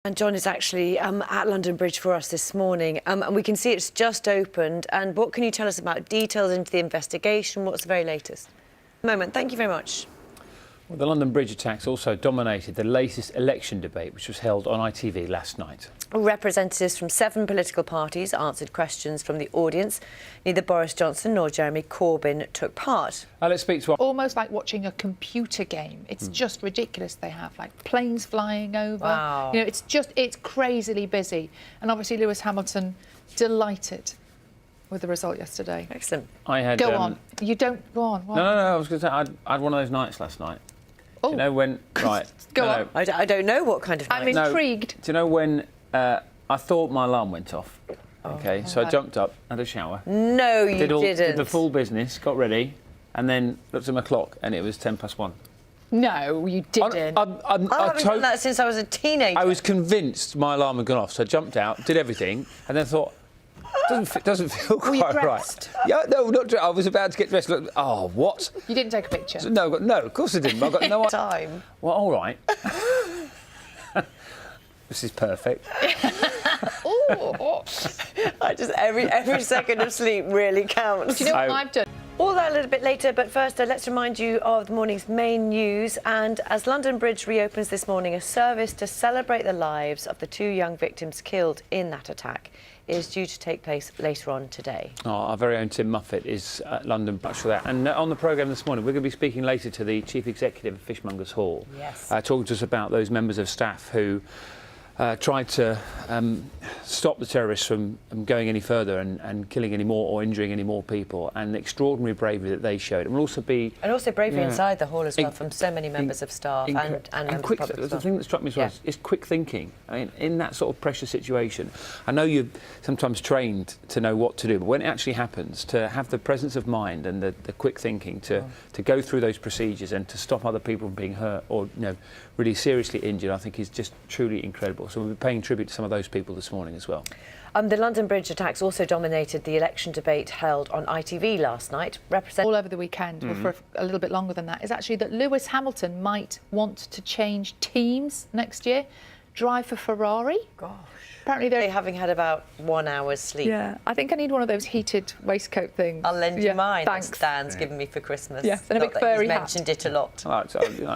And John is actually at London Bridge for us this morning, and we can see it's just opened. And what can you tell us about details into the investigation? What's the very latest? Thank you very much. Well, the London Bridge attacks also dominated the latest election debate, which was held on ITV last night. Representatives from 7 political parties answered questions from the audience. Neither Boris Johnson nor Jeremy Corbyn took part. Let's speak to... Almost like watching a computer game. It's just ridiculous. They have like planes flying over. Wow. You know, it's crazily busy. And obviously Lewis Hamilton delighted with the result yesterday. Excellent. I had... Go on. You don't... Go on. What? No, I was going to say, I had one of those nights last night. Oh. Do you know when... Right. Go on. I don't know what kind of night. I'm intrigued. Do you know when I thought my alarm went off? OK, so I jumped up, had a shower. No, you didn't. Did the full business, got ready, and then looked at my clock, and it was 1:10. No, you didn't. I haven't done that since I was a teenager. I was convinced my alarm had gone off, so I jumped out, did everything, and then thought, doesn't feel quite right. Yeah, no, not dressed. I was about to get dressed. Look, oh, what? You didn't take a picture? No, of course I didn't. I've got no time. Well, all right. This is perfect. Every second of sleep really counts. Do you know what I've done? All that a little bit later, but first let's remind you of the morning's main news. And as London Bridge reopens this morning, a service to celebrate the lives of the 2 young victims killed in that attack is due to take place later on today. Our very own Tim Muffet is at London Bridge for that. And on the programme this morning, we're going to be speaking later to the Chief Executive of Fishmongers Hall. Yes. Talking to us about those members of staff who tried to stop the terrorists from going any further and killing any more or injuring any more people, and the extraordinary bravery that they showed. And will also be... And also bravery inside the hall as well, from so many members of staff and members of the public as well. The thing that struck me as well is quick thinking. I mean, in that sort of pressure situation, I know you're sometimes trained to know what to do, but when it actually happens, to have the presence of mind and the quick thinking to go through those procedures and to stop other people from being hurt or, really seriously injured, I think is just truly incredible. So we'll be paying tribute to some of those people this morning as well. The London Bridge attacks also dominated the election debate held on ITV last night. All over the weekend, or for a little bit longer than that, is actually that Lewis Hamilton might want to change teams next year, drive for Ferrari. Gosh. Apparently they're having had about 1 hour's sleep. Yeah, I think I need one of those heated waistcoat things. I'll lend you mine. Thanks. Dan's given me for Christmas. Yes, and a big furry hat. Mentioned it a lot. I like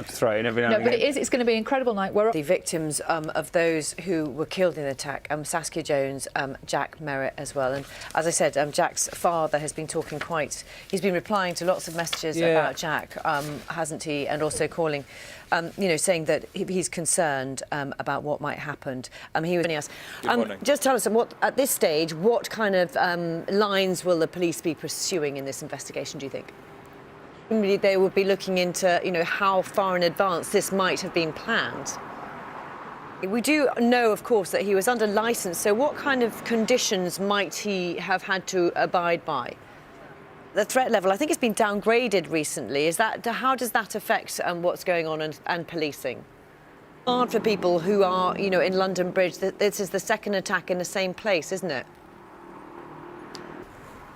to throw it in every now and again. No, but it's going to be an incredible night. The victims of those who were killed in the attack, Saskia Jones, Jack Merritt as well. And as I said, Jack's father has been talking he's been replying to lots of messages about Jack, hasn't he? And also calling, saying that he's concerned about what might happen. He was us. Just tell us, at this stage, what kind of lines will the police be pursuing in this investigation, do you think? They will be looking into, how far in advance this might have been planned. We do know, of course, that he was under licence, so what kind of conditions might he have had to abide by? The threat level, I think, has been downgraded recently. How does that affect what's going on and policing? Hard for people who are, in London Bridge. This is the second attack in the same place, isn't it?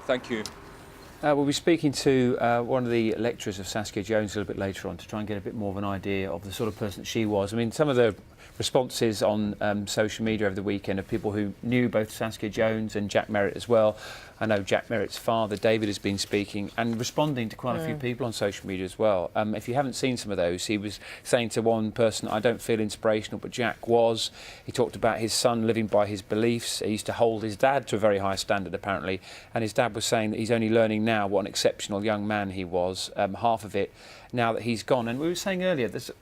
Thank you. We'll be speaking to one of the lecturers of Saskia Jones a little bit later on to try and get a bit more of an idea of the sort of person that she was. I mean, some of the responses on social media over the weekend of people who knew both Saskia Jones and Jack Merritt as well. I know Jack Merritt's father, David, has been speaking and responding to quite a few people on social media as well. If you haven't seen some of those, he was saying to one person, I don't feel inspirational, but Jack was. He talked about his son living by his beliefs. He used to hold his dad to a very high standard, apparently, and his dad was saying that he's only learning now what an exceptional young man he was, half of it, now that he's gone. And we were saying earlier, there's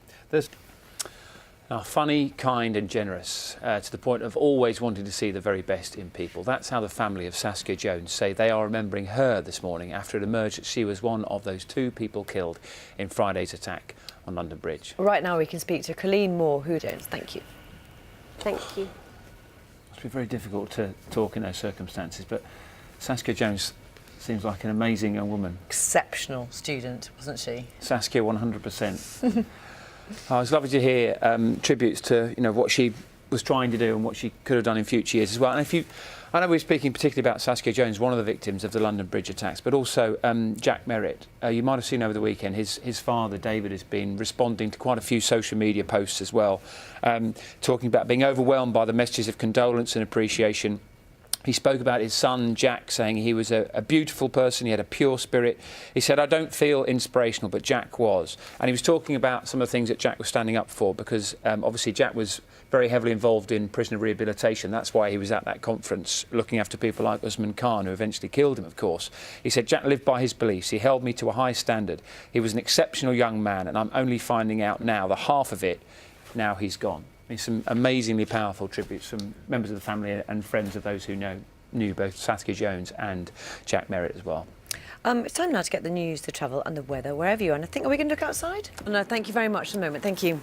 funny, kind and generous, to the point of always wanting to see the very best in people. That's how the family of Saskia Jones say they are remembering her this morning after it emerged that she was one of those 2 people killed in Friday's attack on London Bridge. Right now we can speak to Colleen Moore, Jones. Thank you. Thank you. It must be very difficult to talk in those circumstances, but Saskia Jones seems like an amazing young woman. Exceptional student, wasn't she? Saskia, 100%. Oh, it's lovely to hear tributes to what she was trying to do and what she could have done in future years as well. And I know we're speaking particularly about Saskia Jones, one of the victims of the London Bridge attacks, but also Jack Merritt. You might have seen over the weekend his father, David, has been responding to quite a few social media posts as well, talking about being overwhelmed by the messages of condolence and appreciation. He spoke about his son, Jack, saying he was a beautiful person, he had a pure spirit. He said, I don't feel inspirational, but Jack was. And he was talking about some of the things that Jack was standing up for, because obviously Jack was very heavily involved in prisoner rehabilitation. That's why he was at that conference, looking after people like Usman Khan, who eventually killed him, of course. He said, Jack lived by his beliefs. He held me to a high standard. He was an exceptional young man, and I'm only finding out now the half of it. Now he's gone. There's some amazingly powerful tributes from members of the family and friends of those who knew both Saskia Jones and Jack Merritt as well. It's time now to get the news, the travel and the weather, wherever you are. And I think, are we going to look outside? No, thank you very much for the moment. Thank you.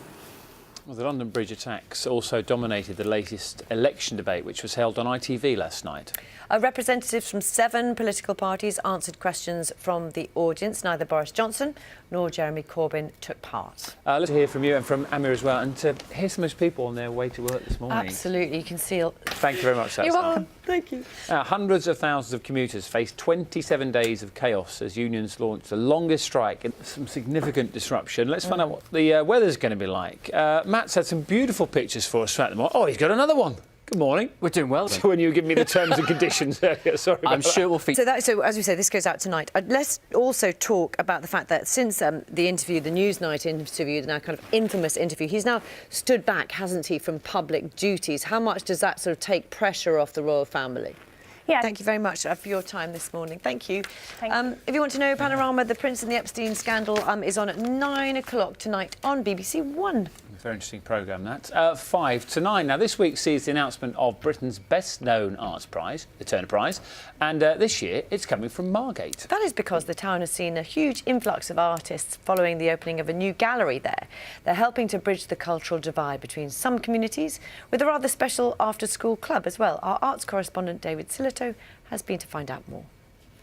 Well, the London Bridge attacks also dominated the latest election debate, which was held on ITV last night. Representatives from 7 political parties answered questions from the audience. Neither Boris Johnson nor Jeremy Corbyn took part. Let's hear from you and from Amir as well, and to hear some of those people on their way to work this morning. Absolutely, you can see. Thank you very much. You're welcome. Thank you. Hundreds of thousands of commuters faced 27 days of chaos as unions launched the longest strike and some significant disruption. Let's find out what the weather's going to be like. Matt's had some beautiful pictures for us throughout the morning. Oh, he's got another one. Good morning. We're doing well. So when you were giving me the terms and conditions earlier, sorry about I'm sure we'll feature. So as we say, this goes out tonight. Let's also talk about the fact that since the interview, the Newsnight interview, the now kind of infamous interview, he's now stood back, hasn't he, from public duties. How much does that sort of take pressure off the royal family? Yeah. Thank you very much for your time this morning. Thank you. Thank you. If you want to know, Panorama, the Prince and the Epstein scandal is on at 9 o'clock tonight on BBC One. Very interesting programme, that. 5 to 9. Now, this week sees the announcement of Britain's best-known arts prize, the Turner Prize, and this year it's coming from Margate. That is because the town has seen a huge influx of artists following the opening of a new gallery there. They're helping to bridge the cultural divide between some communities with a rather special after-school club as well. Our arts correspondent David Sillito has been to find out more.